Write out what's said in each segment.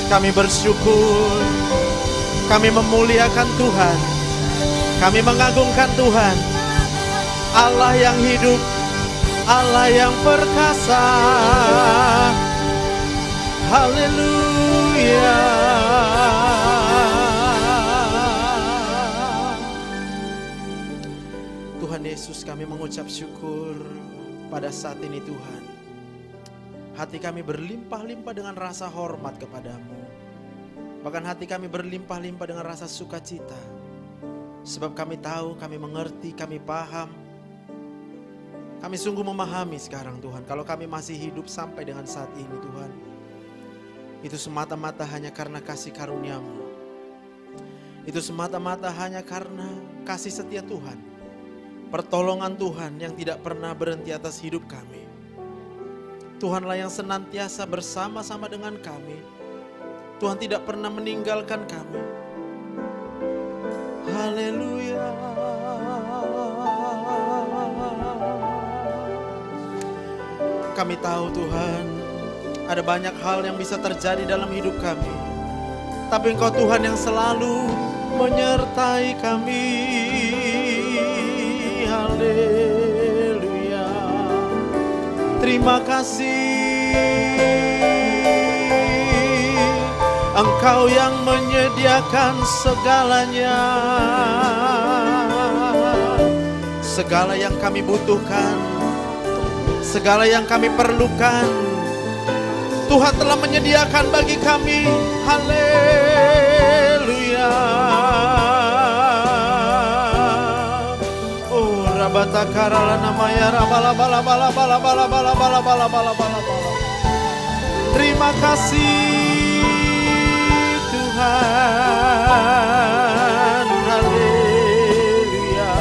kami bersyukur, kami memuliakan Tuhan, kami mengagungkan Tuhan, Allah yang hidup, Allah yang perkasa. Haleluya. Tuhan Yesus, kami mengucap syukur pada saat ini Tuhan. Hati kami berlimpah-limpah dengan rasa hormat kepadamu. Bahkan hati kami berlimpah-limpah dengan rasa sukacita. Sebab kami tahu, kami mengerti, kami paham. Kami sungguh memahami sekarang Tuhan, kalau kami masih hidup sampai dengan saat ini Tuhan, itu semata-mata hanya karena kasih karunia-Mu. Itu semata-mata hanya karena kasih setia Tuhan, pertolongan Tuhan yang tidak pernah berhenti atas hidup kami. Tuhanlah yang senantiasa bersama-sama dengan kami. Tuhan tidak pernah meninggalkan kami. Haleluya. Kami tahu Tuhan, ada banyak hal yang bisa terjadi dalam hidup kami, tapi Engkau Tuhan yang selalu menyertai kami. Haleluya. Terima kasih, Engkau yang menyediakan segalanya. Segala yang kami butuhkan, segala yang kami perlukan, Tuhan telah menyediakan bagi kami. Haleluya. Oh, rabatakara namanya rabala. Terima kasih Tuhan. Haleluya.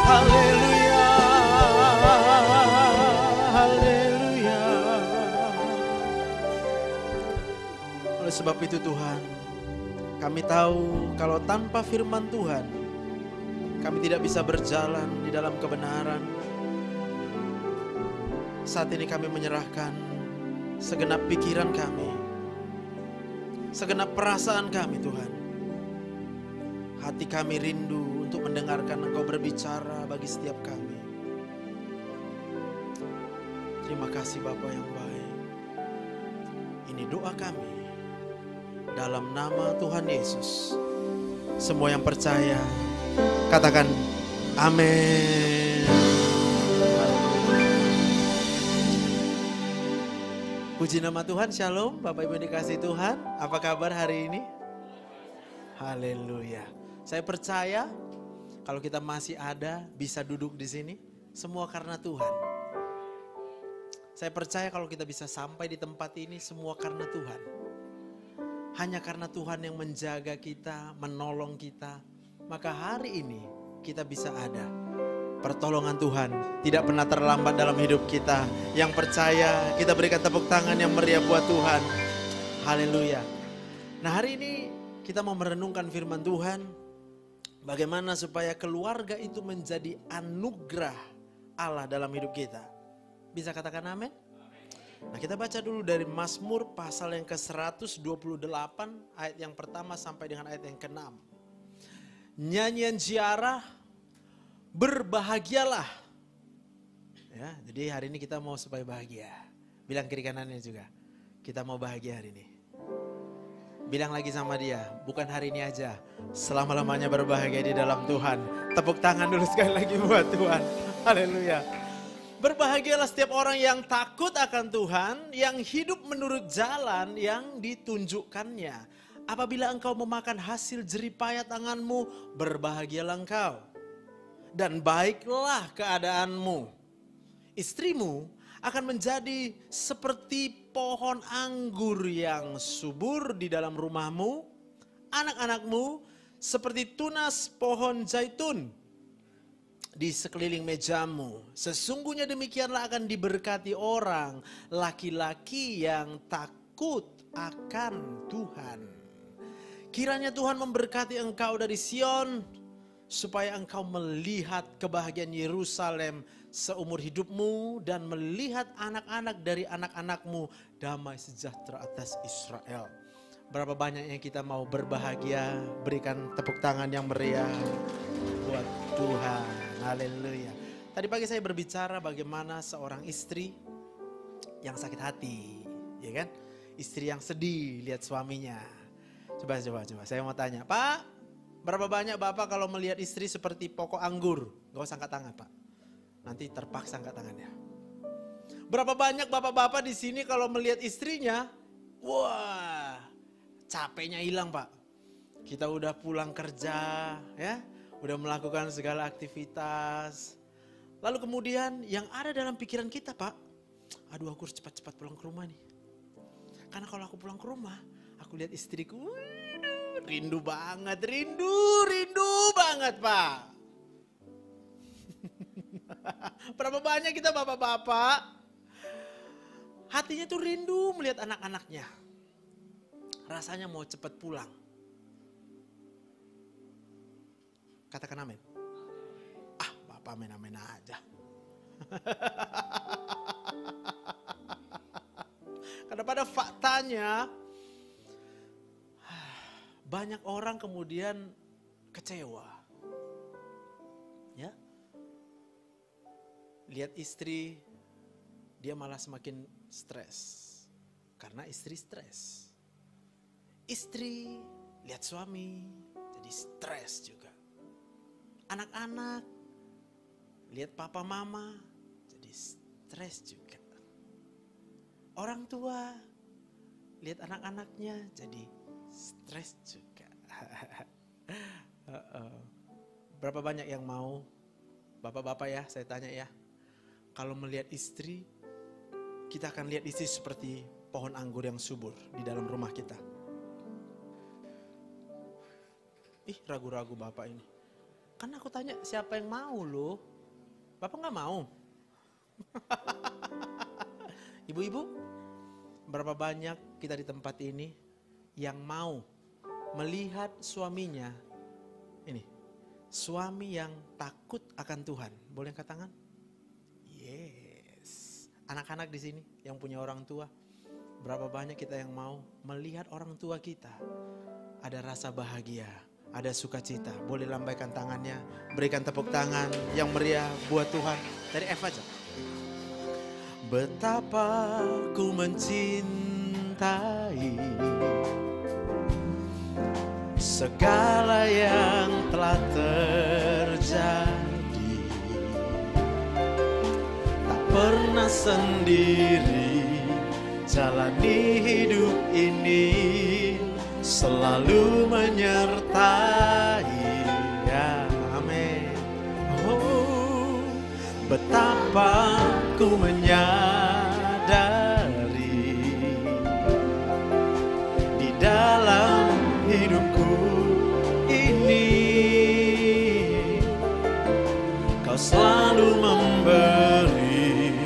Haleluya. Haleluya. Oleh sebab itu Tuhan, kami tahu kalau tanpa firman Tuhan, kami tidak bisa berjalan di dalam kebenaran. Saat ini kami menyerahkan segenap pikiran kami, segenap perasaan kami Tuhan. Hati kami rindu untuk mendengarkan Engkau berbicara bagi setiap kami. Terima kasih Bapa yang baik. Ini doa kami dalam nama Tuhan Yesus. Semua yang percaya katakan amin. Puji nama Tuhan, shalom Bapak Ibu dikasih Tuhan. Apa kabar hari ini? Haleluya. Saya percaya kalau kita masih ada, bisa duduk di sini, semua karena Tuhan. Saya percaya kalau kita bisa sampai di tempat ini, semua karena Tuhan. Hanya karena Tuhan yang menjaga kita, menolong kita, maka hari ini kita bisa ada. Pertolongan Tuhan tidak pernah terlambat dalam hidup kita. Yang percaya, kita berikan tepuk tangan yang meriah buat Tuhan. Haleluya. Nah, hari ini kita mau merenungkan firman Tuhan. Bagaimana supaya keluarga itu menjadi anugerah Allah dalam hidup kita. Bisa katakan amin? Nah, kita baca dulu dari Mazmur pasal yang ke-128 ayat yang pertama sampai dengan ayat yang ke-6. Nyanyian ziarah, berbahagialah. Ya, jadi hari ini kita mau supaya bahagia. Bilang kiri kanannya juga, kita mau bahagia hari ini. Bilang lagi sama dia, bukan hari ini aja, selama-lamanya berbahagia di dalam Tuhan. Tepuk tangan dulu sekali lagi buat Tuhan. Haleluya. Berbahagialah setiap orang yang takut akan Tuhan, yang hidup menurut jalan yang ditunjukkannya. Apabila engkau memakan hasil jeripaya tanganmu, berbahagialah engkau. Dan baiklah keadaanmu. Istrimu akan menjadi seperti pohon anggur yang subur di dalam rumahmu. Anak-anakmu seperti tunas pohon zaitun di sekeliling mejamu. Sesungguhnya demikianlah akan diberkati orang laki-laki yang takut akan Tuhan. Kiranya Tuhan memberkati engkau dari Sion, supaya engkau melihat kebahagiaan Yerusalem seumur hidupmu dan melihat anak-anak dari anak-anakmu damai sejahtera atas Israel. Berapa banyak yang kita mau berbahagia, berikan tepuk tangan yang meriah buat Tuhan. Haleluya. Tadi pagi saya berbicara bagaimana seorang istri yang sakit hati, ya kan? Istri yang sedih lihat suaminya. Coba. Saya mau tanya, Pak, berapa banyak Bapak kalau melihat istri seperti pokok anggur? Gak usah angkat tangan, Pak. Nanti terpaksa angkat tangannya. Berapa banyak bapak-bapak di sini kalau melihat istrinya, wah, capeknya hilang, Pak. Kita udah pulang kerja, ya, udah melakukan segala aktivitas. Lalu kemudian yang ada dalam pikiran kita, Pak, aduh aku harus cepat-cepat pulang ke rumah nih. Karena kalau aku pulang ke rumah, aku lihat istriku, rindu banget, rindu banget, Pak. Berapa banyak kita bapak-bapak, hatinya tuh rindu melihat anak-anaknya. Rasanya mau cepat pulang. Katakan amin. Ah, Bapak amin-amin aja. Karena pada faktanya banyak orang kemudian kecewa. Ya. Lihat istri, dia malah semakin stres. Karena istri stres. Istri lihat suami jadi stres juga. Anak-anak lihat papa mama jadi stres juga. Orang tua lihat anak-anaknya jadi stres juga. Berapa banyak yang mau, bapak-bapak ya, saya tanya ya, kalau melihat istri, kita akan lihat istri seperti pohon anggur yang subur di dalam rumah kita. Ih, ragu-ragu bapak ini. Kan aku tanya siapa yang mau loh, bapak gak mau. Ibu-ibu, berapa banyak kita di tempat ini yang mau melihat suaminya, ini, suami yang takut akan Tuhan. Boleh angkat tangan? Yes. Anak-anak di sini yang punya orang tua, berapa banyak kita yang mau melihat orang tua kita ada rasa bahagia, ada sukacita. Boleh lambaikan tangannya, berikan tepuk tangan yang meriah buat Tuhan. Dari F aja. Betapa ku mencintai segala yang telah terjadi. Tak pernah sendiri jalani hidup ini, selalu menyertai. Ya, amin. Oh, betapa ku menyadari di dalam hidupku ini Kau selalu memberi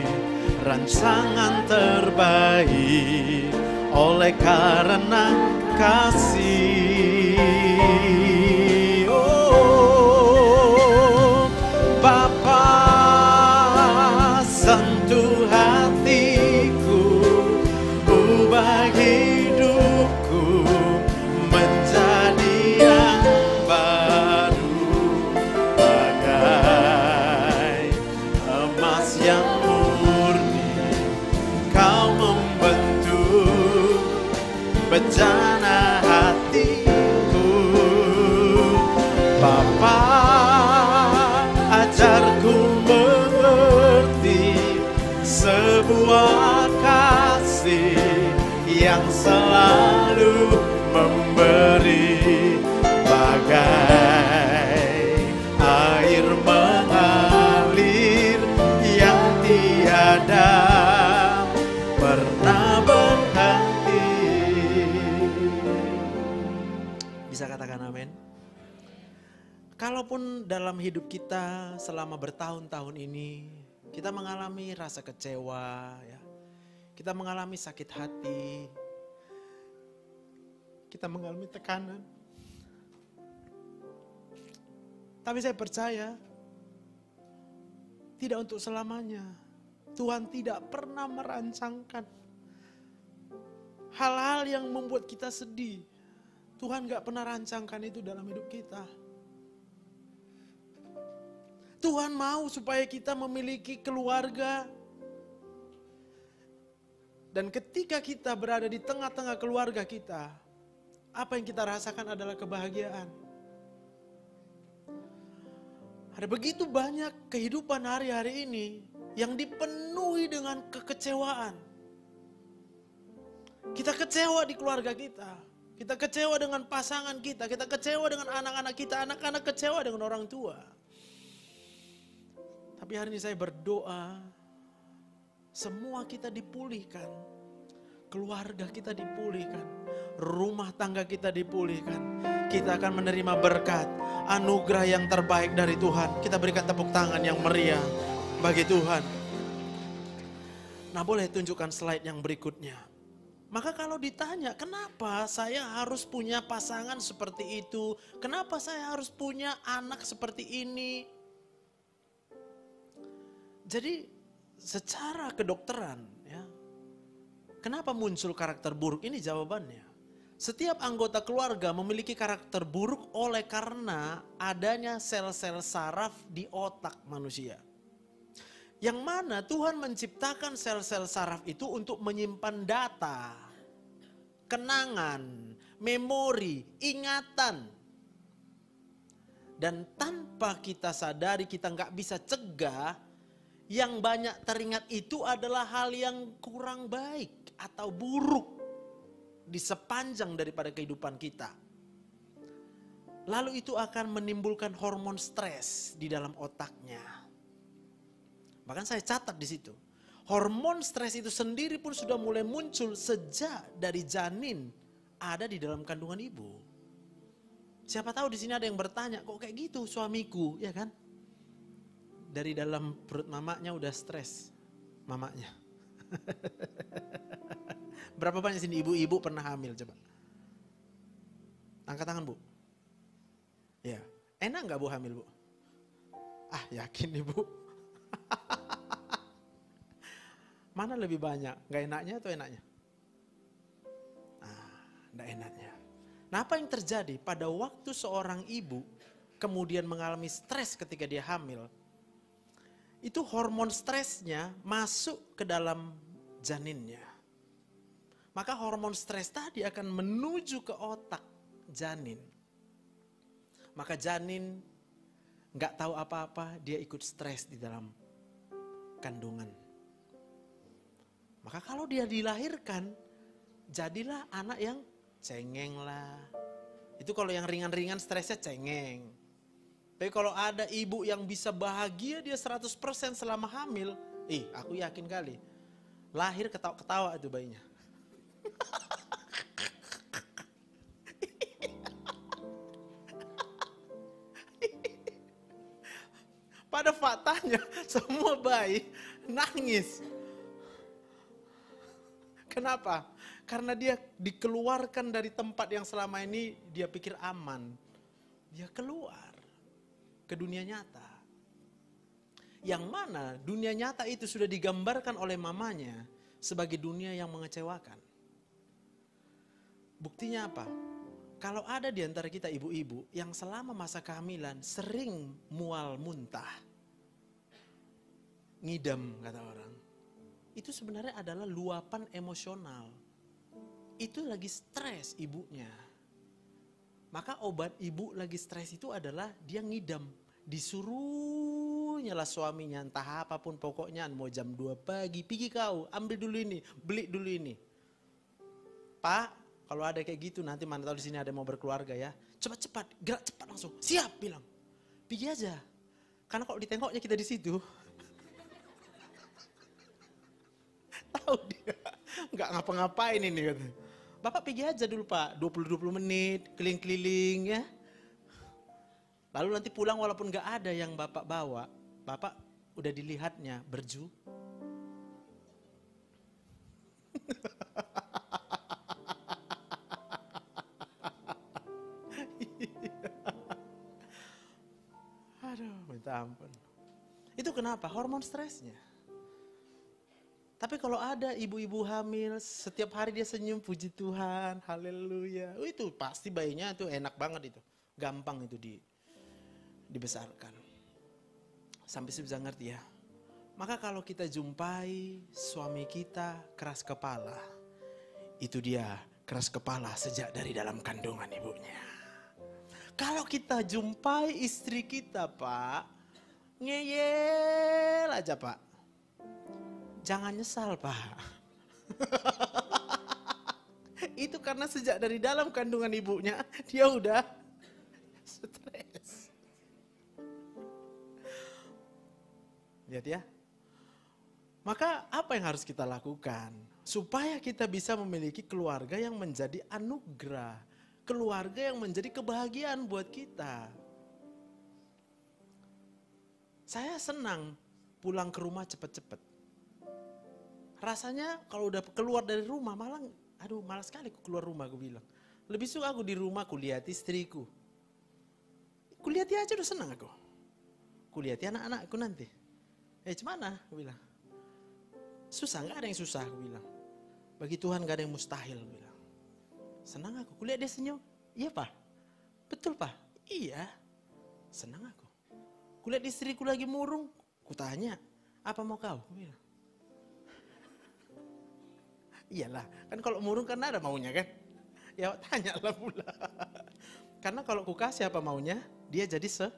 rancangan terbaik oleh karena kasih. Oh, Bapa, sentuh hatiku, ubah hidupku menjadi yang baru, bagai emas yang murni. Kau membentuk bejana hatiku. Bapa, ajarku mengerti sebuah kasih yang selalu memberi, bagai air mengalir yang tiada pernah berhenti. Bisa katakan amin? Kalaupun dalam hidup kita selama bertahun-tahun ini kita mengalami rasa kecewa, ya, kita mengalami sakit hati, kita mengalami tekanan, Tapi saya percaya, tidak untuk selamanya. Tuhan tidak pernah merancangkan hal-hal yang membuat kita sedih. Tuhan gak pernah rancangkan itu dalam hidup kita. Tuhan mau supaya kita memiliki keluarga. Dan ketika kita berada di tengah-tengah keluarga kita, apa yang kita rasakan adalah kebahagiaan. Ada begitu banyak kehidupan hari-hari ini yang dipenuhi dengan kekecewaan. Kita kecewa di keluarga kita. Kita kecewa dengan pasangan kita. Kita kecewa dengan anak-anak kita. Anak-anak kecewa dengan orang tua. Tapi hari ini saya berdoa, semua kita dipulihkan. Keluarga kita dipulihkan. Rumah tangga kita dipulihkan. Kita akan menerima berkat, anugerah yang terbaik dari Tuhan. Kita berikan tepuk tangan yang meriah bagi Tuhan. Nah, boleh tunjukkan slide yang berikutnya. Maka kalau ditanya, kenapa saya harus punya pasangan seperti itu? Kenapa saya harus punya anak seperti ini? Jadi secara kedokteran, ya, kenapa muncul karakter buruk? Ini jawabannya. Setiap anggota keluarga memiliki karakter buruk oleh karena adanya sel-sel saraf di otak manusia. Yang mana Tuhan menciptakan sel-sel saraf itu untuk menyimpan data, kenangan, memori, ingatan. Dan tanpa kita sadari, kita nggak bisa cegah, yang banyak teringat itu adalah hal yang kurang baik atau buruk di sepanjang daripada kehidupan kita. Lalu itu akan menimbulkan hormon stres di dalam otaknya. Bahkan saya catat di situ. Hormon stres itu sendiri pun sudah mulai muncul sejak dari janin ada di dalam kandungan ibu. Siapa tahu di sini ada yang bertanya, kok kayak gitu suamiku, ya kan? Dari dalam perut mamanya udah stres, mamanya. Berapa banyak sini ibu-ibu pernah hamil coba? Angkat tangan Bu. Ya, enak nggak Bu hamil Bu? Ah yakin nih Bu. Mana lebih banyak? Nggak enaknya atau enaknya? Nggak enaknya. Nah, apa yang terjadi pada waktu seorang ibu kemudian mengalami stres ketika dia hamil? Itu hormon stresnya masuk ke dalam janinnya. Maka hormon stres tadi akan menuju ke otak janin. Maka janin nggak tahu apa-apa, dia ikut stres di dalam kandungan. Maka kalau dia dilahirkan, jadilah anak yang cengeng lah. Itu kalau yang ringan-ringan stresnya cengeng. Tapi kalau ada ibu yang bisa bahagia dia 100% selama hamil, aku yakin kali. Lahir ketawa-ketawa itu bayinya. Pada faktanya semua bayi nangis. Kenapa? Karena dia dikeluarkan dari tempat yang selama ini dia pikir aman. Dia keluar ke dunia nyata. Yang mana dunia nyata itu sudah digambarkan oleh mamanya sebagai dunia yang mengecewakan. Buktinya apa? Kalau ada di antara kita ibu-ibu yang selama masa kehamilan sering mual muntah, ngidam kata orang, itu sebenarnya adalah luapan emosional. Itu lagi stres ibunya. Maka obat ibu lagi stres itu adalah dia ngidam. Disuruhnya lah suaminya entah apapun pokoknya mau jam 2 pagi. Pergi kau ambil dulu ini, beli dulu ini. Pak, kalau ada kayak gitu nanti mana tahu di sini ada yang mau berkeluarga ya. Cepat-cepat, gerak cepat langsung. Siap bilang. Pergi aja. Karena kalau ditengoknya kita di situ. Tahu dia nggak ngapa-ngapain ini katanya. Bapak pergi aja dulu Pak, 20 menit keliling-keliling ya. Lalu nanti pulang walaupun nggak ada yang Bapak bawa, Bapak udah dilihatnya berju. minta ampun. Itu kenapa? Hormon stresnya. Tapi kalau ada ibu-ibu hamil, setiap hari dia senyum, puji Tuhan, haleluya. Itu pasti bayinya itu enak banget itu. Gampang itu dibesarkan. Sampai bisa ngerti ya. Maka kalau kita jumpai suami kita keras kepala, itu dia keras kepala sejak dari dalam kandungan ibunya. Kalau kita jumpai istri kita, Pak, ngeyel aja, Pak. Jangan nyesal, Pak. Itu karena sejak dari dalam kandungan ibunya, dia udah stres. Lihat ya. Maka apa yang harus kita lakukan? Supaya kita bisa memiliki keluarga yang menjadi anugerah. Keluarga yang menjadi kebahagiaan buat kita. Saya senang pulang ke rumah cepat-cepat. Rasanya kalau udah keluar dari rumah malah, malas sekali aku keluar rumah, aku bilang. Lebih suka aku di rumah, aku lihat istriku. Kulihat dia aja udah senang aku. Kulihat anak-anakku nanti. Gimana? Aku bilang. Susah, gak ada yang susah, aku bilang. Bagi Tuhan gak ada yang mustahil, aku bilang. Senang aku, kulihat dia senyum. Iya, Pak. Betul, Pak. Iya. Senang aku. Kulihat istriku lagi murung, kutanya, apa mau kau? Aku bilang. Iyalah, kan kalau murung kan ada maunya kan. Ya tanyalah pula. Karena kalau ku kasih apa maunya, dia jadi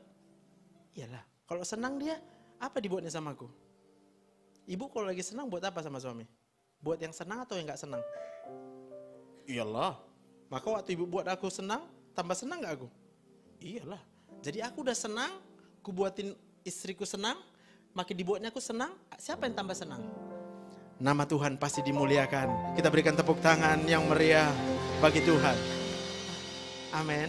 iyalah. Kalau senang dia, apa dibuatnya sama aku? Ibu kalau lagi senang buat apa sama suami? Buat yang senang atau yang gak senang? Iyalah. Maka waktu ibu buat aku senang, tambah senang gak aku? Iyalah. Jadi aku udah senang, ku buatin istriku senang, makin dibuatnya aku senang, siapa yang tambah senang? Nama Tuhan pasti dimuliakan. Kita berikan tepuk tangan yang meriah bagi Tuhan. Amin.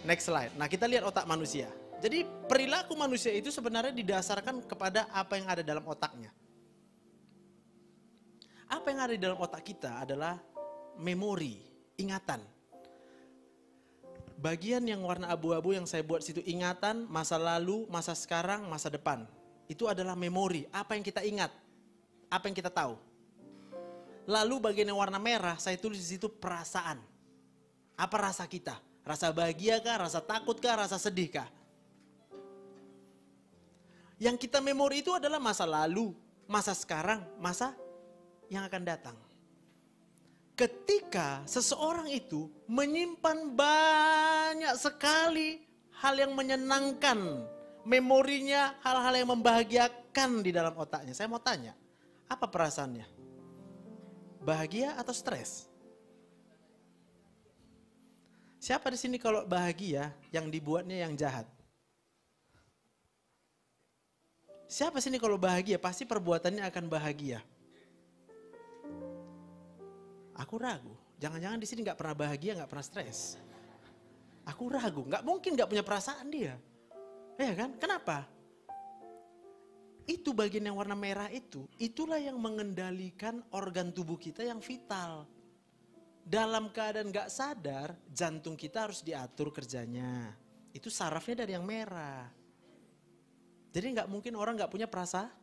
Next slide. Nah, kita lihat otak manusia. Jadi perilaku manusia itu sebenarnya didasarkan kepada apa yang ada dalam otaknya. Apa yang ada di dalam otak kita adalah memori, ingatan. Bagian yang warna abu-abu yang saya buat situ ingatan, masa lalu, masa sekarang, masa depan. Itu adalah memori, apa yang kita ingat, apa yang kita tahu. Lalu bagian yang warna merah, saya tulis di situ perasaan. Apa rasa kita? Rasa bahagia kah, rasa takut kah, rasa sedih kah? Yang kita memori itu adalah masa lalu, masa sekarang, masa yang akan datang. Ketika seseorang itu menyimpan banyak sekali hal yang menyenangkan, memorinya hal-hal yang membahagiakan di dalam otaknya. Saya mau tanya, apa perasaannya? Bahagia atau stres? Siapa di sini kalau bahagia yang dibuatnya yang jahat? Siapa sini kalau bahagia pasti perbuatannya akan bahagia? Aku ragu, jangan-jangan di sini nggak pernah bahagia, nggak pernah stres. Aku ragu, nggak mungkin nggak punya perasaan dia, ya kan? Kenapa? Itu bagian yang warna merah itu, itulah yang mengendalikan organ tubuh kita yang vital. Dalam keadaan nggak sadar, jantung kita harus diatur kerjanya. Itu sarafnya dari yang merah. Jadi nggak mungkin orang nggak punya perasaan.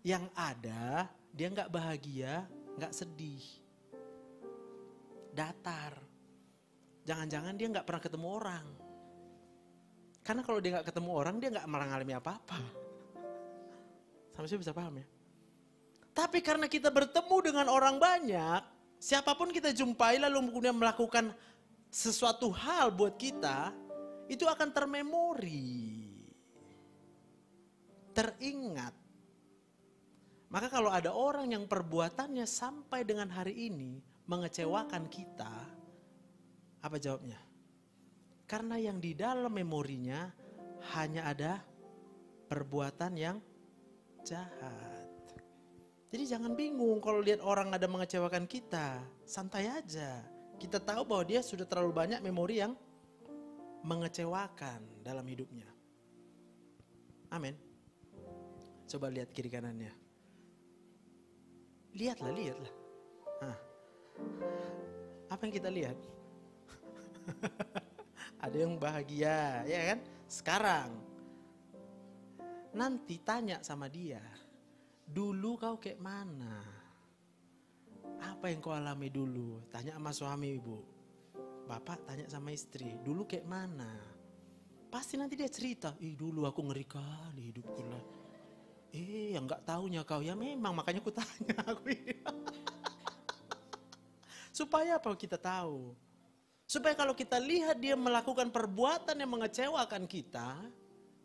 Yang ada dia nggak bahagia, nggak sedih. Datar. Jangan-jangan dia nggak pernah ketemu orang. Karena kalau dia nggak ketemu orang, dia nggak mengalami apa-apa. Sampai sih bisa paham ya? Tapi karena kita bertemu dengan orang banyak, siapapun kita jumpai lalu kemudian melakukan sesuatu hal buat kita, itu akan termemori. Teringat. Maka kalau ada orang yang perbuatannya sampai dengan hari ini mengecewakan kita, apa jawabnya? Karena yang di dalam memorinya hanya ada perbuatan yang jahat. Jadi jangan bingung kalau lihat orang ada mengecewakan kita, santai aja. Kita tahu bahwa dia sudah terlalu banyak memori yang mengecewakan dalam hidupnya. Amin. Coba lihat kiri kanannya. Lihatlah. Nah. Apa yang kita lihat? Ada yang bahagia, ya kan? Sekarang. nanti tanya sama dia, dulu kau kayak mana? Apa yang kau alami dulu? Tanya sama suami ibu. Bapak tanya sama istri, dulu kayak mana? Pasti nanti dia cerita, dulu aku ngeri kali hidupku lah. Yang gak taunya kau, ya memang makanya aku tanya. Supaya apa kita tahu? Supaya kalau kita lihat dia melakukan perbuatan yang mengecewakan kita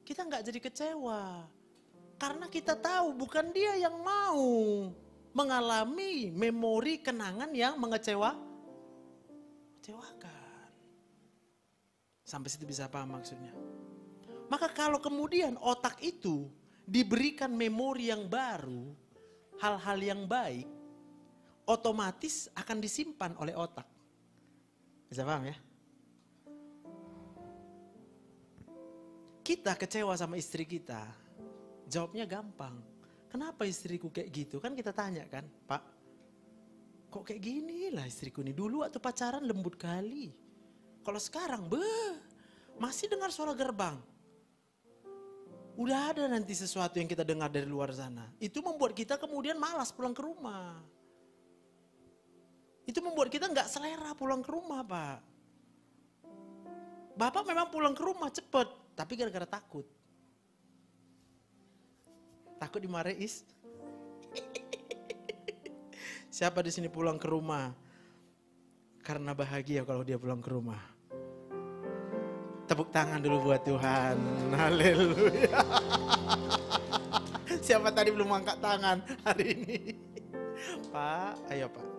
gak jadi kecewa. Karena kita tahu bukan dia yang mau mengalami memori kenangan yang mengecewakan. Sampai situ bisa paham maksudnya. Maka kalau kemudian otak itu diberikan memori yang baru, hal-hal yang baik, otomatis akan disimpan oleh otak. Bisa paham ya? Kita kecewa sama istri kita, jawabnya gampang. Kenapa istriku kayak gitu? Kan kita tanya kan, Pak, kok kayak gini lah istriku nih. Dulu waktu pacaran lembut kali. Kalau sekarang, masih dengar suara gerbang. Udah ada nanti sesuatu yang kita dengar dari luar sana. Itu membuat kita kemudian malas pulang ke rumah. Itu membuat kita nggak selera pulang ke rumah, Pak. Bapak memang pulang ke rumah cepet, tapi gara-gara takut. Takut dimarahin. Siapa di sini pulang ke rumah karena bahagia kalau dia pulang ke rumah? Tepuk tangan dulu buat Tuhan. Haleluya. Siapa tadi belum angkat tangan hari ini? Pak, ayo Pak.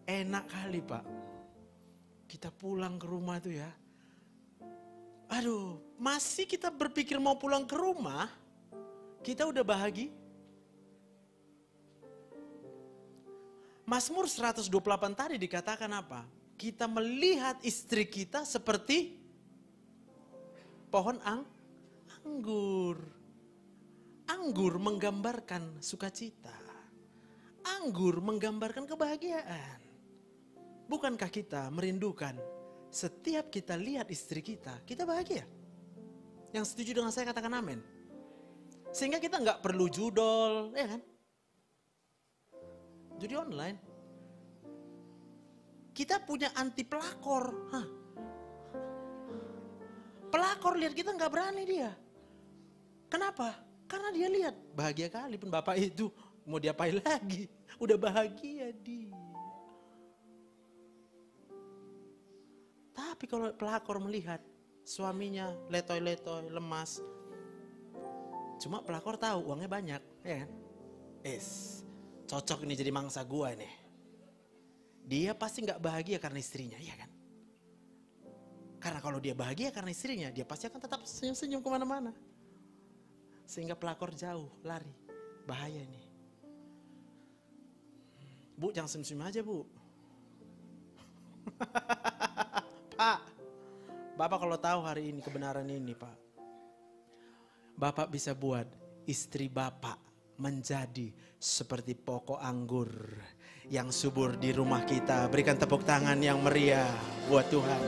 Enak kali Pak. Kita pulang ke rumah tuh ya. Aduh, masih kita berpikir mau pulang ke rumah, kita udah bahagia. Mazmur 128 tadi dikatakan apa? Kita melihat istri kita seperti pohon anggur. Anggur menggambarkan sukacita. Anggur menggambarkan kebahagiaan. Bukankah kita merindukan setiap kita lihat istri kita, kita bahagia? Yang setuju dengan saya katakan amin. Sehingga kita nggak perlu judol, ya kan? Judi online. Kita punya anti pelakor. Pelakor lihat kita nggak berani dia. Kenapa? Karena dia lihat bahagia kali pun bapak itu mau diapain lagi? Udah bahagia dia. Tapi kalau pelakor melihat suaminya letoy-letoy, lemas. Cuma pelakor tahu uangnya banyak, ya kan? Cocok nih jadi mangsa gua nih. Dia pasti nggak bahagia karena istrinya, ya kan? Karena kalau dia bahagia karena istrinya, dia pasti akan tetap senyum-senyum kemana-mana. Sehingga pelakor jauh, lari. Bahaya nih. Bu, jangan senyum-senyum aja bu. Pak, Bapak kalau tahu hari ini kebenaran ini Pak. Bapak bisa buat istri Bapak menjadi seperti pokok anggur yang subur di rumah kita. Berikan tepuk tangan yang meriah buat Tuhan.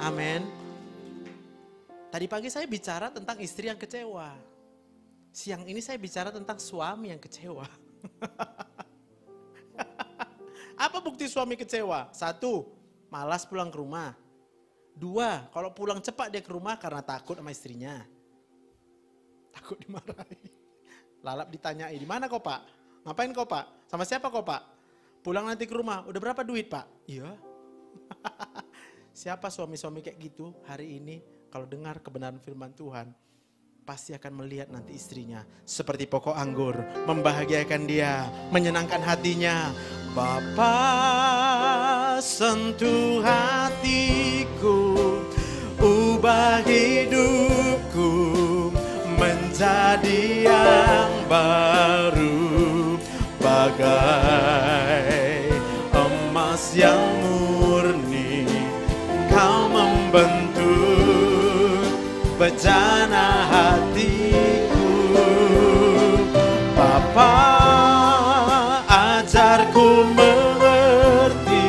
Amin. Tadi pagi saya bicara tentang istri yang kecewa. Siang ini saya bicara tentang suami yang kecewa. Apa bukti suami kecewa? 1, malas pulang ke rumah. 2, kalau pulang cepat dia ke rumah karena takut sama istrinya. Takut dimarahi. Lalap ditanyai, di mana kau Pak? Ngapain kau Pak? Sama siapa kau Pak? Pulang nanti ke rumah, udah berapa duit Pak? Iya. Siapa suami-suami kayak gitu hari ini kalau dengar kebenaran firman Tuhan, pasti akan melihat nanti istrinya seperti pokok anggur, membahagiakan dia, menyenangkan hatinya. Bapa sentuh hatiku, ubah hidupku menjadi yang baru, bagai emas yang murni, kau membentuk bejana hatiku. Bapa, ajarku mengerti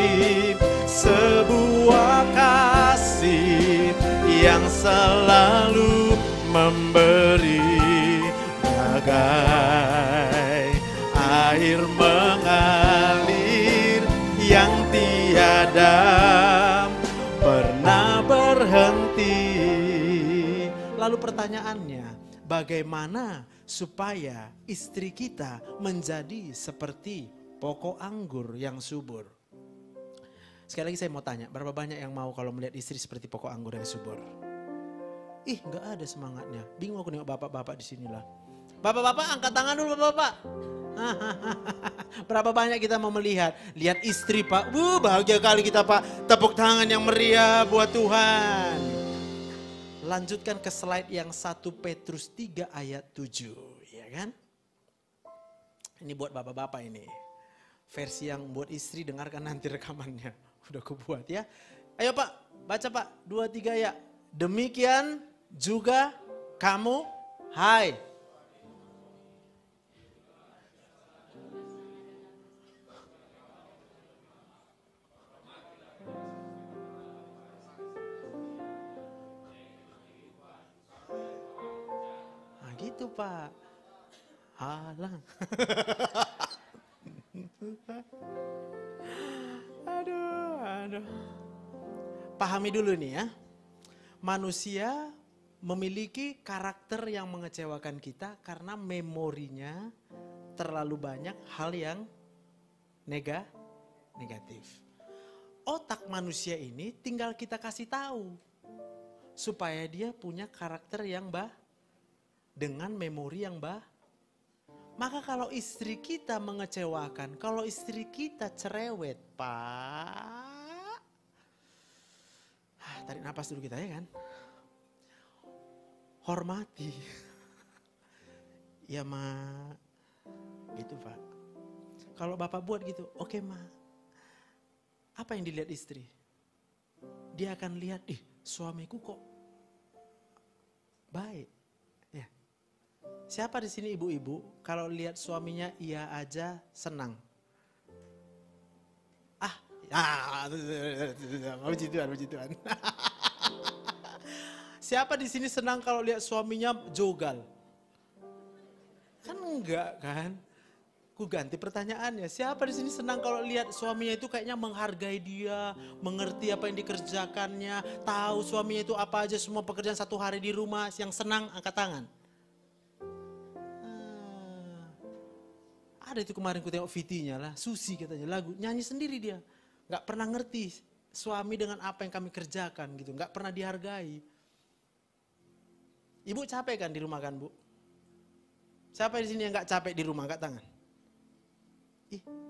sebuah kasih yang selalu memberi. padam pernah berhenti. Lalu pertanyaannya, bagaimana supaya istri kita menjadi seperti pokok anggur yang subur? Sekali lagi saya mau tanya, berapa banyak yang mau kalau melihat istri seperti pokok anggur yang subur? Ih, nggak ada semangatnya. Bingung aku nengok bapak-bapak di sinilah. Bapak-bapak angkat tangan dulu bapak-bapak. Berapa banyak kita mau melihat, lihat istri Pak. Bahagia kali kita Pak. Tepuk tangan yang meriah buat Tuhan. Lanjutkan ke slide yang 1 Petrus 3 ayat 7, ya kan? Ini buat bapak-bapak ini. Versi yang buat istri dengarkan nanti rekamannya. Udah aku buat ya. Ayo Pak, baca Pak. 2, 3 ya. Demikian juga kamu, hai. Nah gitu Pak. Alah. Aduh. Pahami dulu nih ya. Manusia memiliki karakter yang mengecewakan kita karena memorinya terlalu banyak hal yang negatif. Otak manusia ini tinggal kita kasih tahu supaya dia punya karakter yang dengan memori yang Maka kalau istri kita mengecewakan, kalau istri kita cerewet, Pak. Tarik napas dulu kita ya kan. Hormati. Ya Ma, gitu Pak. Kalau Bapak buat gitu, oke Ma. Apa yang dilihat istri? Dia akan lihat, suamiku kok baik. Ya. Siapa di sini ibu-ibu kalau lihat suaminya iya aja senang? Puji Tuhan. Siapa di sini senang kalau lihat suaminya jogal? Kan enggak kan? Ku ganti pertanyaannya. Siapa di sini senang kalau lihat suaminya itu kayaknya menghargai dia, mengerti apa yang dikerjakannya, tahu suaminya itu apa aja semua pekerjaan satu hari di rumah, yang senang angkat tangan. Ada itu kemarin ku tengok VT-nya lah, Susi katanya lagu, nyanyi sendiri dia. Gak pernah ngerti suami dengan apa yang kami kerjakan gitu, gak pernah dihargai. Ibu capek kan di rumah kan Bu? Siapa di sini yang gak capek di rumah, angkat tangan?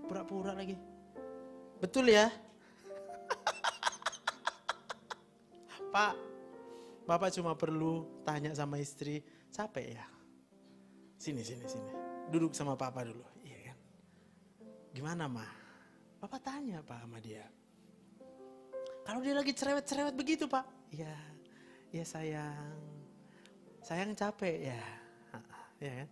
Pura-pura lagi. Betul ya? Pak, Bapak cuma perlu tanya sama istri, capek ya? Sini. Duduk sama Papa dulu. Iya kan? Gimana Ma? Bapak tanya Pak sama dia. Kalau dia lagi cerewet-cerewet begitu Pak. Iya sayang. Sayang capek ya. Ya kan?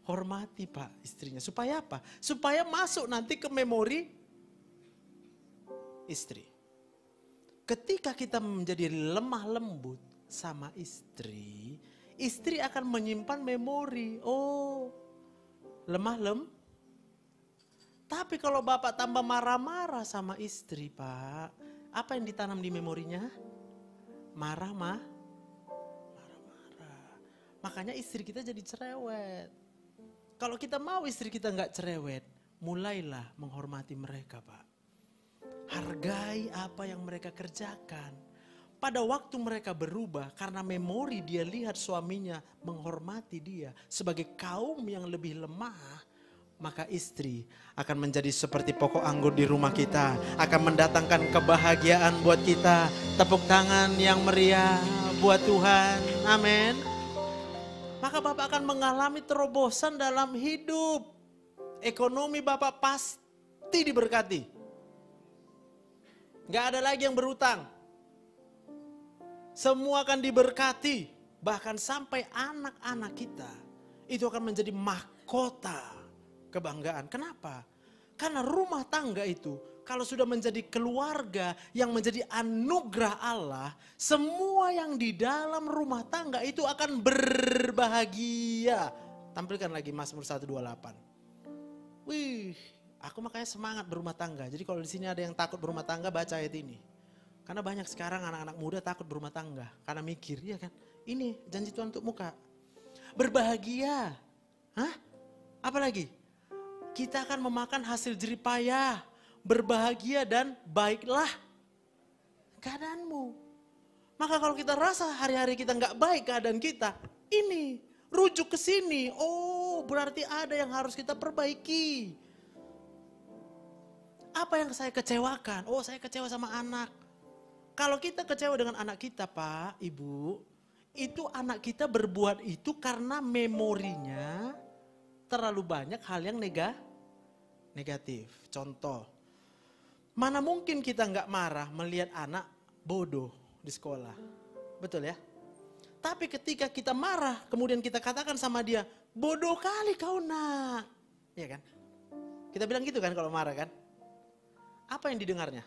Hormati Pak istrinya. Supaya apa? Supaya masuk nanti ke memori istri. Ketika kita menjadi lemah lembut sama istri, istri akan menyimpan memori. Oh, Tapi kalau Bapak tambah marah-marah sama istri Pak, apa yang ditanam di memorinya? Marah-marah. Makanya istri kita jadi cerewet. Kalau kita mau istri kita nggak cerewet, mulailah menghormati mereka Pak. Hargai apa yang mereka kerjakan. Pada waktu mereka berubah karena memori dia lihat suaminya menghormati dia sebagai kaum yang lebih lemah, maka istri akan menjadi seperti pokok anggur di rumah kita, akan mendatangkan kebahagiaan buat kita. Tepuk tangan yang meriah buat Tuhan. Amin. Maka Bapak akan mengalami terobosan dalam hidup. Ekonomi Bapak pasti diberkati. Gak ada lagi yang berutang. Semua akan diberkati. Bahkan sampai anak-anak kita itu akan menjadi mahkota kebanggaan. Kenapa? Karena rumah tangga itu kalau sudah menjadi keluarga yang menjadi anugerah Allah, semua yang di dalam rumah tangga itu akan berbahagia. Tampilkan lagi Mazmur 128. Wih, Aku makanya semangat berumah tangga. Jadi kalau di sini ada yang takut berumah tangga, baca ayat ini. Karena banyak sekarang anak-anak muda takut berumah tangga. Karena mikir, ya kan? Ini janji Tuhan untuk muka. Berbahagia. Hah? Apalagi? Kita akan memakan hasil jeripayah. Berbahagia dan baiklah keadaanmu. Maka kalau kita rasa hari-hari kita nggak baik keadaan kita, ini rujuk ke sini. Oh, berarti ada yang harus kita perbaiki. Apa yang saya kecewakan? Oh, saya kecewa sama anak. Kalau kita kecewa dengan anak kita, Pak, Ibu, itu anak kita berbuat itu karena memorinya terlalu banyak hal yang negatif. Contoh, mana mungkin kita nggak marah melihat anak bodoh di sekolah. Betul ya? Tapi ketika kita marah, kemudian kita katakan sama dia, bodoh kali kau nak. Iya kan? Kita bilang gitu kan kalau marah kan? Apa yang didengarnya?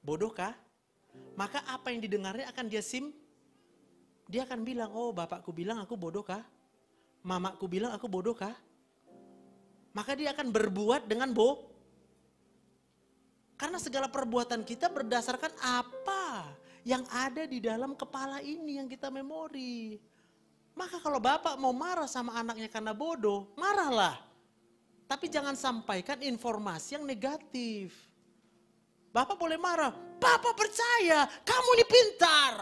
Bodoh kah? Maka apa yang didengarnya akan dia akan bilang, oh bapakku bilang aku bodoh kah? Mamaku bilang aku bodoh kah? Maka dia akan berbuat dengan karena segala perbuatan kita berdasarkan apa yang ada di dalam kepala ini yang kita memori. Maka kalau bapak mau marah sama anaknya karena bodoh, marahlah. Tapi jangan sampaikan informasi yang negatif. Bapak boleh marah, Bapak percaya kamu ini pintar.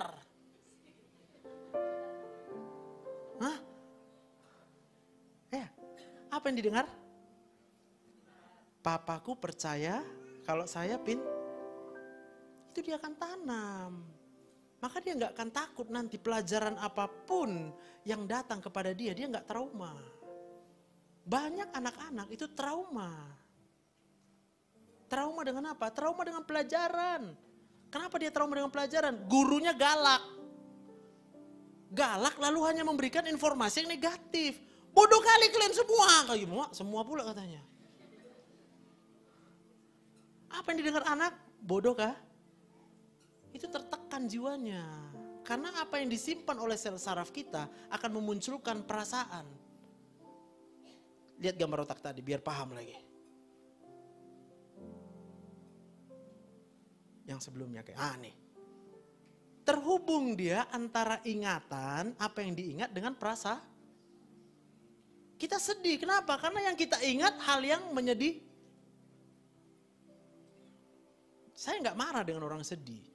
Hah? Apa yang didengar? Papaku percaya kalau saya itu dia akan tanam. Maka dia nggak akan takut nanti pelajaran apapun yang datang kepada dia nggak trauma. Banyak anak-anak itu trauma. Trauma dengan apa? Trauma dengan pelajaran. Kenapa dia trauma dengan pelajaran? Gurunya galak. Galak lalu hanya memberikan informasi yang negatif. Bodoh kali kalian semua. Kayak semua pula katanya. Apa yang didengar anak? Bodoh kah? Itu tertekan jiwanya. Karena apa yang disimpan oleh sel saraf kita akan memunculkan perasaan. Lihat gambar otak tadi biar paham lagi. Yang sebelumnya kayak nih. Terhubung dia antara ingatan, apa yang diingat dengan perasaan. Kita sedih, kenapa? Karena yang kita ingat hal yang menyedih. Saya nggak marah dengan orang sedih.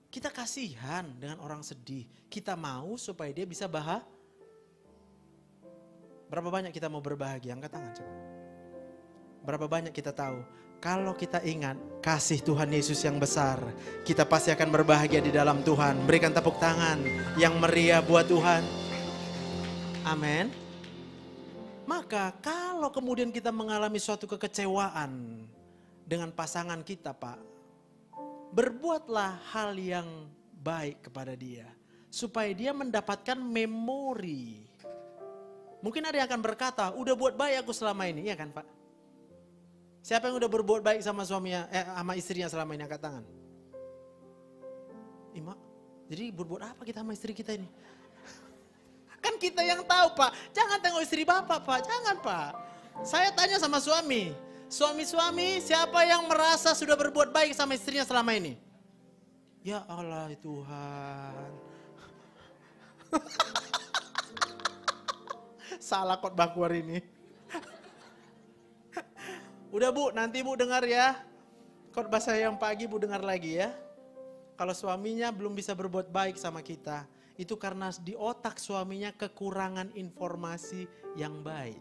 Kita kasihan dengan orang sedih. Kita mau supaya dia bisa bahagia. Berapa banyak kita mau berbahagia? Angkat tangan coba. Berapa banyak kita tahu? Kalau kita ingat kasih Tuhan Yesus yang besar, kita pasti akan berbahagia di dalam Tuhan. Berikan tepuk tangan yang meriah buat Tuhan. Amin. Maka kalau kemudian kita mengalami suatu kekecewaan dengan pasangan kita, Pak, berbuatlah hal yang baik kepada dia. Supaya dia mendapatkan memori. Mungkin ada yang akan berkata, udah buat baik aku selama ini, iya kan Pak? Siapa yang udah berbuat baik sama suaminya, sama istrinya selama ini, angkat tangan. Mak, jadi berbuat apa kita sama istri kita ini? Kan kita yang tahu Pak, jangan tengok istri Bapak Pak, jangan Pak. Saya tanya sama suami, suami-suami siapa yang merasa sudah berbuat baik sama istrinya selama ini? Ya Allah Tuhan. Salah khotbah keluar ini. Udah Bu, nanti Bu dengar ya. Khotbah saya yang pagi Bu dengar lagi ya. Kalau suaminya belum bisa berbuat baik sama kita, itu karena di otak suaminya kekurangan informasi yang baik.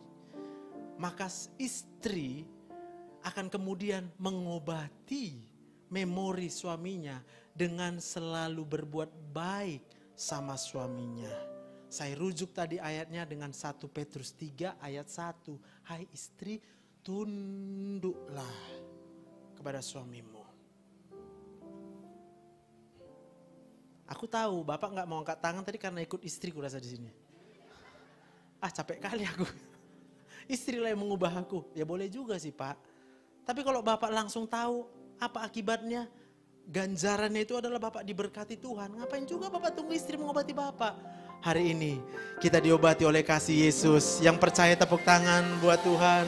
Maka istri akan kemudian mengobati memori suaminya dengan selalu berbuat baik sama suaminya. Saya rujuk tadi ayatnya dengan 1 Petrus 3 ayat 1. Hai istri, tunduklah kepada suamimu. Aku tahu Bapak nggak mau angkat tangan tadi karena ikut istri kurasa di sini. Capek kali aku. Istrilah yang mengubah aku. Ya boleh juga sih Pak. Tapi kalau Bapak langsung tahu apa akibatnya, ganjarannya itu adalah Bapak diberkati Tuhan. Ngapain juga Bapak tunggu istri mengobati Bapak? Hari ini kita diobati oleh kasih Yesus. Yang percaya tepuk tangan buat Tuhan.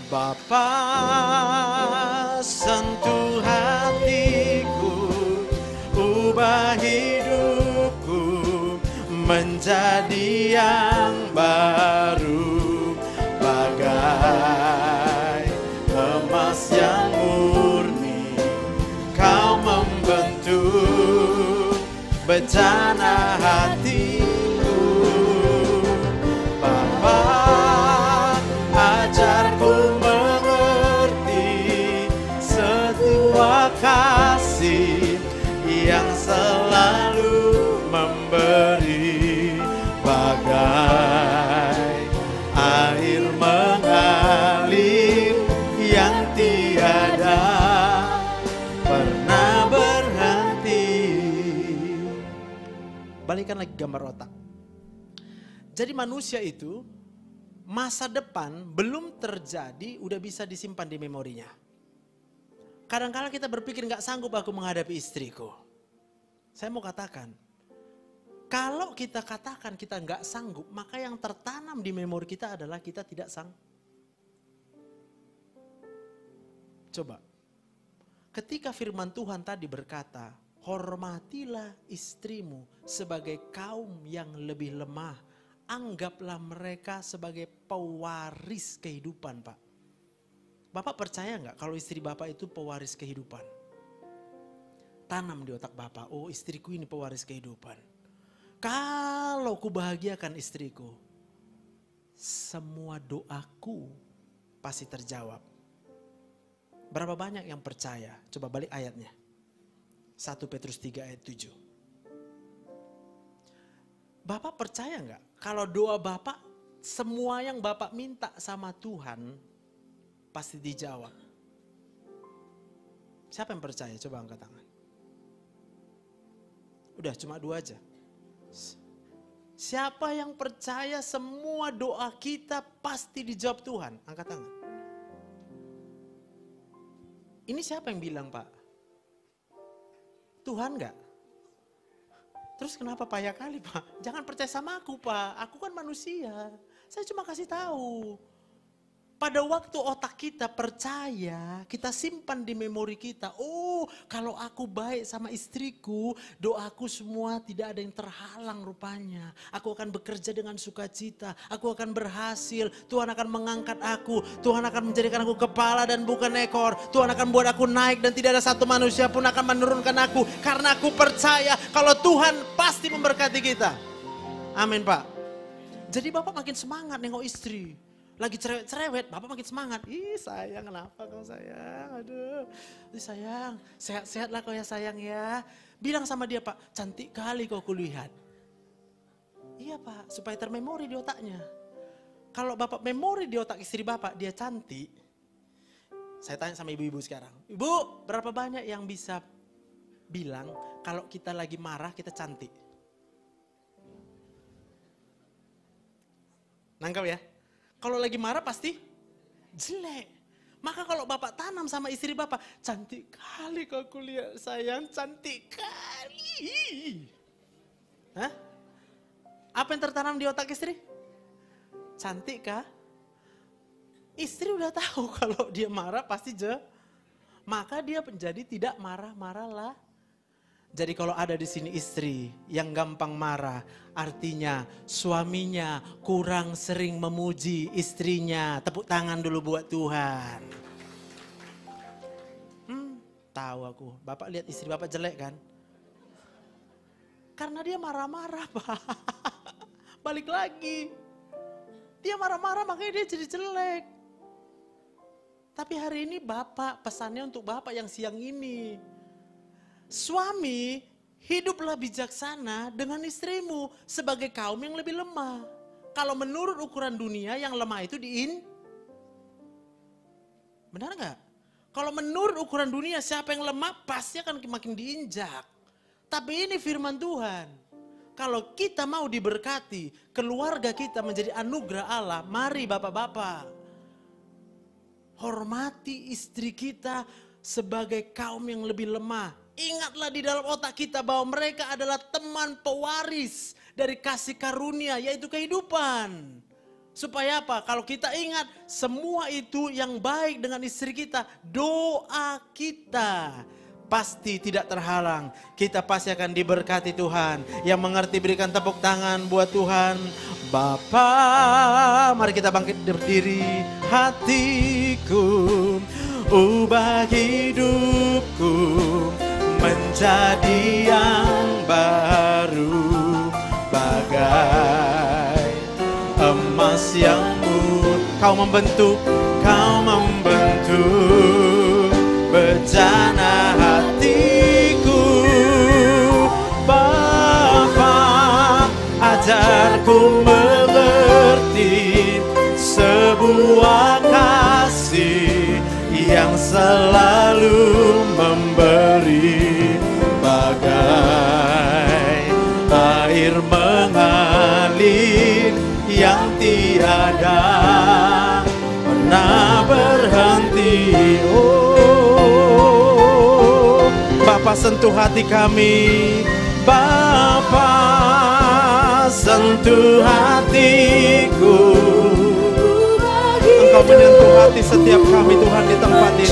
Bapa, sentuh hatiku, ubah hidupku menjadi yang baru, bagai emas yang murni. Kau membentuk bejana hatiku. Bapa, ajarku mengerti sebuah kasih yang selalu memberi, bagai air mengalir yang tiada pernah berhenti. Balikan lagi gambar otak. Jadi manusia itu masa depan belum terjadi udah bisa disimpan di memorinya. Kadang-kadang kita berpikir gak sanggup aku menghadapi istriku. Saya mau katakan, kalau kita katakan kita gak sanggup, maka yang tertanam di memori kita adalah kita tidak sanggup. Coba, ketika firman Tuhan tadi berkata, hormatilah istrimu sebagai kaum yang lebih lemah. Anggaplah mereka sebagai pewaris kehidupan, Pak. Bapak percaya nggak kalau istri Bapak itu pewaris kehidupan? Tanam di otak Bapak, oh istriku ini pewaris kehidupan. Kalau kubahagiakan istriku, semua doaku pasti terjawab. Berapa banyak yang percaya? Coba balik ayatnya. 1 Petrus 3 ayat 7. Bapak percaya nggak kalau doa Bapak, semua yang Bapak minta sama Tuhan pasti dijawab? Siapa yang percaya? Coba angkat tangan. Udah cuma 2 aja. Siapa yang percaya semua doa kita pasti dijawab Tuhan? Angkat tangan. Ini siapa yang bilang, Pak? Tuhan nggak? Terus kenapa payah kali, Pak? Jangan percaya sama aku, Pak. Aku kan manusia. Saya cuma kasih tahu. Pada waktu otak kita percaya, kita simpan di memori kita. Oh, kalau aku baik sama istriku, doaku semua tidak ada yang terhalang rupanya. Aku akan bekerja dengan sukacita. Aku akan berhasil. Tuhan akan mengangkat aku. Tuhan akan menjadikan aku kepala dan bukan ekor. Tuhan akan buat aku naik dan tidak ada satu manusia pun akan menurunkan aku. Karena aku percaya kalau Tuhan pasti memberkati kita. Amin, Pak. Jadi Bapak makin semangat nengok istri. Lagi cerewet, Bapak makin semangat. Ih sayang, kenapa kau sayang? Aduh, ih sayang, sehat-sehatlah kau ya sayang ya. Bilang sama dia, Pak, cantik kali kau kulihat. Iya, Pak, supaya termemori di otaknya. Kalau Bapak memori di otak istri Bapak, dia cantik. Saya tanya sama ibu-ibu sekarang. Ibu, berapa banyak yang bisa bilang kalau kita lagi marah kita cantik? Nangkap ya? Kalau lagi marah pasti jelek. Maka kalau Bapak tanam sama istri Bapak, cantik kali kau kulihat sayang, cantik kali. Hah? Apa yang tertanam di otak istri? Cantik kah? Istri udah tahu kalau dia marah pasti maka dia menjadi tidak marah-marah lah. Jadi kalau ada di sini istri yang gampang marah, artinya suaminya kurang sering memuji istrinya. Tepuk tangan dulu buat Tuhan. Tahu aku, Bapak lihat istri Bapak jelek kan? Karena dia marah-marah, Pak. Balik lagi. Dia marah-marah makanya dia jadi jelek. Tapi hari ini Bapak, pesannya untuk Bapak yang siang ini. Suami, hiduplah bijaksana dengan istrimu sebagai kaum yang lebih lemah. Kalau menurut ukuran dunia yang lemah itu benar nggak? Kalau menurut ukuran dunia siapa yang lemah pasti akan makin diinjak. Tapi ini firman Tuhan. Kalau kita mau diberkati, keluarga kita menjadi anugerah Allah, mari bapak-bapak. Hormati istri kita sebagai kaum yang lebih lemah. Ingatlah di dalam otak kita bahwa mereka adalah teman pewaris dari kasih karunia yaitu kehidupan. Supaya apa? Kalau kita ingat semua itu yang baik dengan istri kita, doa kita pasti tidak terhalang. Kita pasti akan diberkati Tuhan. Yang mengerti berikan tepuk tangan buat Tuhan. Bapa, mari kita bangkit berdiri. Hatiku, ubah hidupku menjadi yang baru, bagai emas yang murni. Kau membentuk bejana hatiku. Bapa, ajarku mengerti sebuah kasih yang selalu memberi, bagai air mengalir yang tiada pernah berhenti. Oh, Bapa sentuh hati kami, Bapa sentuh hatiku. Engkau menyentuh hati setiap kami Tuhan di tempat ini.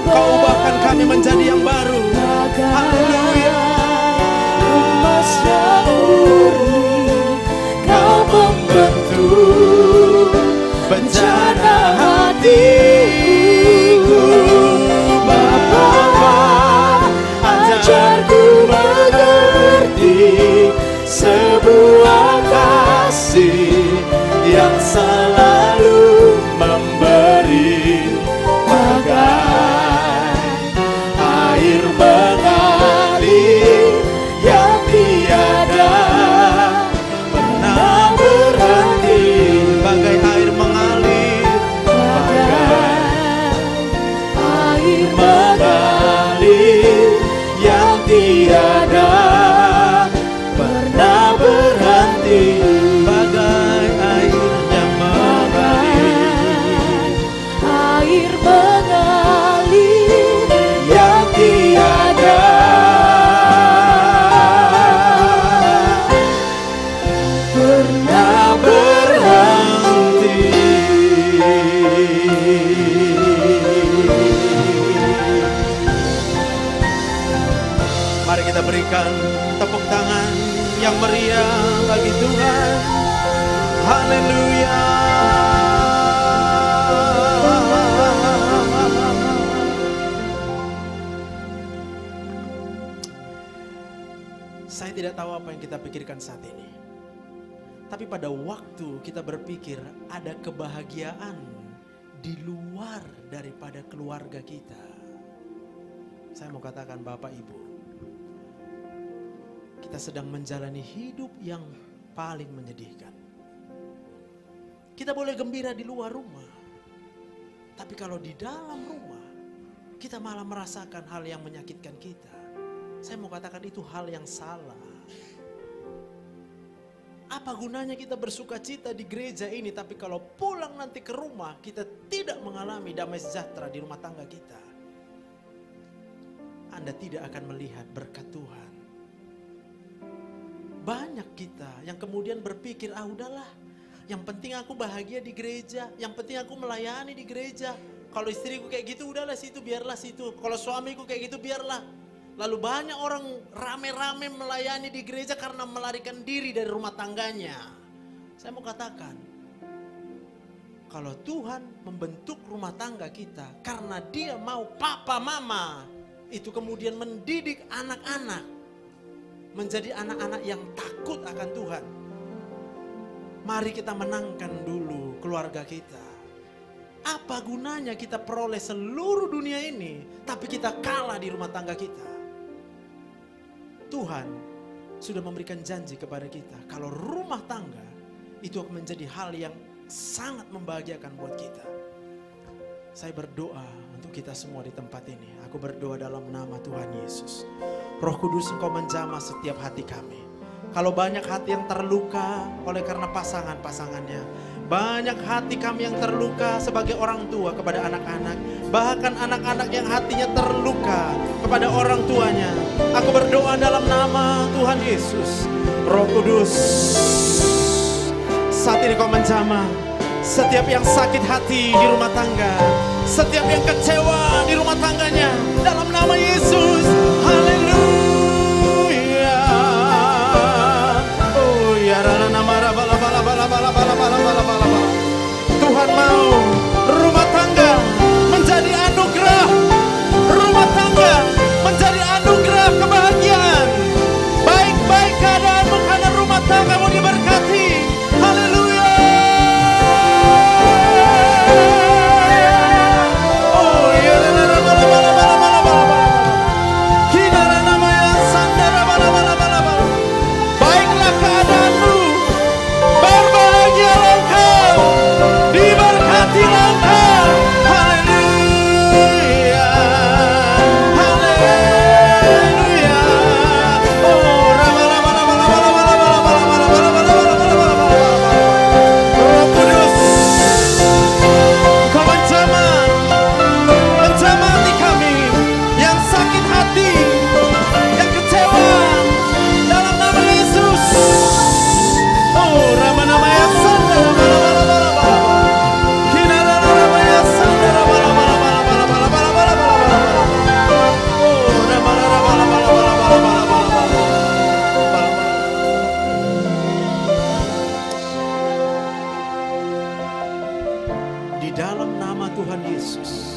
Kau ubahkan kami menjadi yang baru. Haleluya. Kau membentuk bencana hatiku. Bapa, ajarku mengerti sebuah kasih yang selalu memberi, bagai air mengalir yang tiada pernah berhenti, bagai air mengalir, bagai air mengalir yang tiada pernah berhenti, bagai air yang mengalir, air mengalir yang tiada pernah berhenti. Mari kita berikan tepuk tangan yang meriah bagi Tuhan. Haleluya. Saya tidak tahu apa yang kita pikirkan saat ini. Tapi pada waktu kita berpikir ada kebahagiaan di luar daripada keluarga kita. Saya mau katakan Bapak Ibu, kita sedang menjalani hidup yang paling menyedihkan. Kita boleh gembira di luar rumah, tapi kalau di dalam rumah kita malah merasakan hal yang menyakitkan kita. Saya mau katakan itu hal yang salah. Apa gunanya kita bersuka cita di gereja ini, tapi kalau pulang nanti ke rumah kita tidak mengalami damai sejahtera di rumah tangga kita. Anda tidak akan melihat berkat Tuhan. Banyak kita yang kemudian berpikir, udahlah, yang penting aku bahagia di gereja, yang penting aku melayani di gereja. Kalau istriku kayak gitu, udahlah situ, biarlah situ. Kalau suamiku kayak gitu, biarlah. Lalu banyak orang rame-rame melayani di gereja karena melarikan diri dari rumah tangganya. Saya mau katakan, kalau Tuhan membentuk rumah tangga kita karena Dia mau papa mama, itu kemudian mendidik anak-anak menjadi anak-anak yang takut akan Tuhan. Mari kita menangkan dulu keluarga kita. Apa gunanya kita peroleh seluruh dunia ini, tapi kita kalah di rumah tangga kita? Tuhan sudah memberikan janji kepada kita, kalau rumah tangga itu akan menjadi hal yang sangat membahagiakan buat kita. Saya berdoa untuk kita semua di tempat ini. Aku berdoa dalam nama Tuhan Yesus. Roh Kudus, Engkau menjamah setiap hati kami. Kalau banyak hati yang terluka oleh karena pasangan-pasangannya, banyak hati kami yang terluka sebagai orang tua kepada anak-anak, bahkan anak-anak yang hatinya terluka kepada orang tuanya. Aku berdoa dalam nama Tuhan Yesus. Roh Kudus, Saat ini kau menjamah setiap yang sakit hati di rumah tangga, setiap yang kecewa di rumah tangganya, dalam nama Yesus. Haleluya. Oh ya, Tuhan mau rumah tangga menjadi anugerah, rumah tangga menjadi anugerah kebahagiaan. Baik-baik keadaanmu karena rumah tanggamu diberkati. Haleluya. Baiklah keadaanmu, berbahagialah engkau, diberkatilah engkau. Haleluya, haleluya. Oh, Roh Kudus, Kau menjamah hati kami yang sakit hati, yang kecewa, dalam nama Yesus. Oh, Ramanamaya Sandara Bala-Bala-Bala-Bala. Kinara-Ramaya Sandara Bala-Bala-Bala-Bala-Bala-Bala-Bala. Oh, Ramara-Bala-Bala-Bala-Bala-Bala-Bala. Di dalam nama Tuhan Yesus,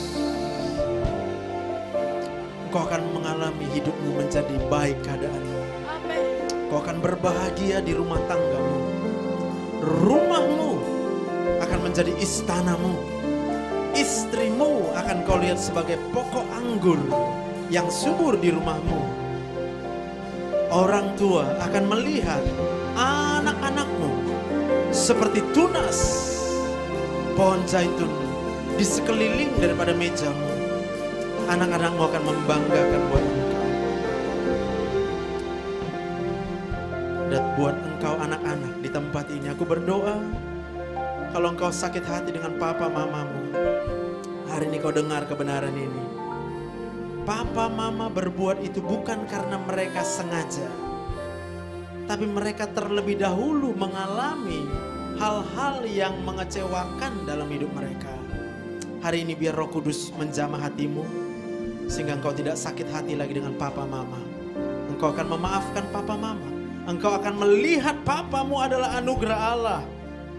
Engkau akan mengalami hidupmu menjadi baik keadaanmu. Kau akan berbahagia di rumah tanggamu. Rumahmu akan menjadi istanamu. Istrimu akan kau lihat sebagai pokok anggur yang subur di rumahmu. Orang tua akan melihat anak-anakmu seperti tunas pohon zaitun di sekeliling daripada mejamu. Anak-anakmu akan membanggakan buat engkau. Dan buat engkau anak-anak di tempat ini, aku berdoa, kalau engkau sakit hati dengan papa mamamu, hari ini kau dengar kebenaran ini. Papa mama berbuat itu bukan karena mereka sengaja, tapi mereka terlebih dahulu mengalami hal-hal yang mengecewakan dalam hidup mereka. Hari ini biar Roh Kudus menjamah hatimu, sehingga engkau tidak sakit hati lagi dengan papa mama. Engkau akan memaafkan papa mama. Engkau akan melihat papamu adalah anugerah Allah.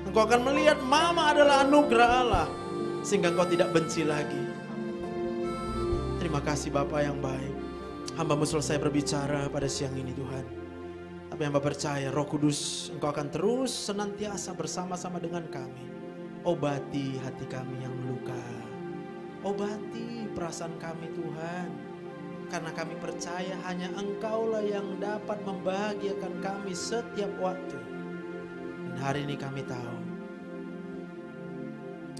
Engkau akan melihat mama adalah anugerah Allah, sehingga engkau tidak benci lagi. Terima kasih Bapa yang baik. Hamba-Mu selesai berbicara pada siang ini Tuhan. Tapi hamba percaya Roh Kudus Engkau akan terus senantiasa bersama-sama dengan kami. Obati hati kami yang meluka. Obati perasaan kami Tuhan. Karena kami percaya hanya Engkaulah yang dapat membahagiakan kami setiap waktu. Dan hari ini kami tahu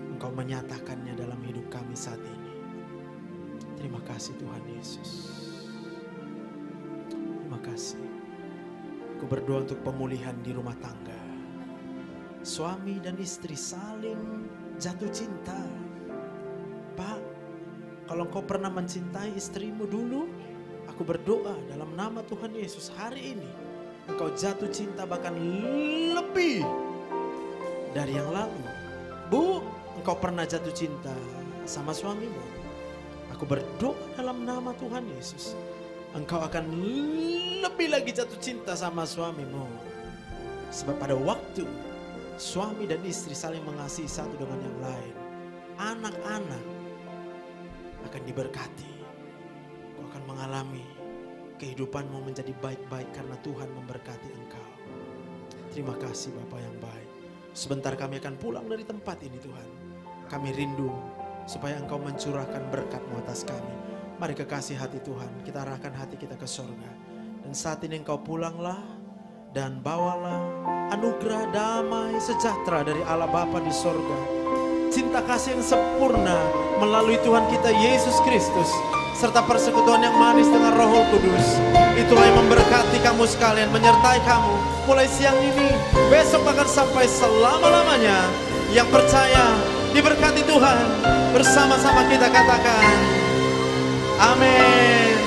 Engkau menyatakannya dalam hidup kami saat ini. Terima kasih Tuhan Yesus. Terima kasih. Aku berdoa untuk pemulihan di rumah tangga. Suami dan istri saling jatuh cinta. Pak, kalau engkau pernah mencintai istrimu dulu, aku berdoa dalam nama Tuhan Yesus hari ini engkau jatuh cinta bahkan lebih dari yang lalu. Bu, engkau pernah jatuh cinta sama suamimu. Aku berdoa dalam nama Tuhan Yesus, engkau akan lebih lagi jatuh cinta sama suamimu. Sebab pada waktu suami dan istri saling mengasihi satu dengan yang lain, anak-anak akan diberkati. Kau akan mengalami kehidupanmu menjadi baik-baik karena Tuhan memberkati engkau. Terima kasih Bapa yang baik. Sebentar kami akan pulang dari tempat ini Tuhan. Kami rindu supaya engkau mencurahkan berkat-Mu atas kami. Mari kekasih hati Tuhan, kita arahkan hati kita ke surga. Dan saat ini engkau pulanglah dan bawalah anugerah damai sejahtera dari Allah Bapa di surga. Cinta kasih yang sempurna melalui Tuhan kita Yesus Kristus, serta persekutuan yang manis dengan Roh Kudus. Itulah yang memberkati kamu sekalian, menyertai kamu mulai siang ini, besok bahkan sampai selama-lamanya. Yang percaya diberkati Tuhan, bersama-sama kita katakan amin.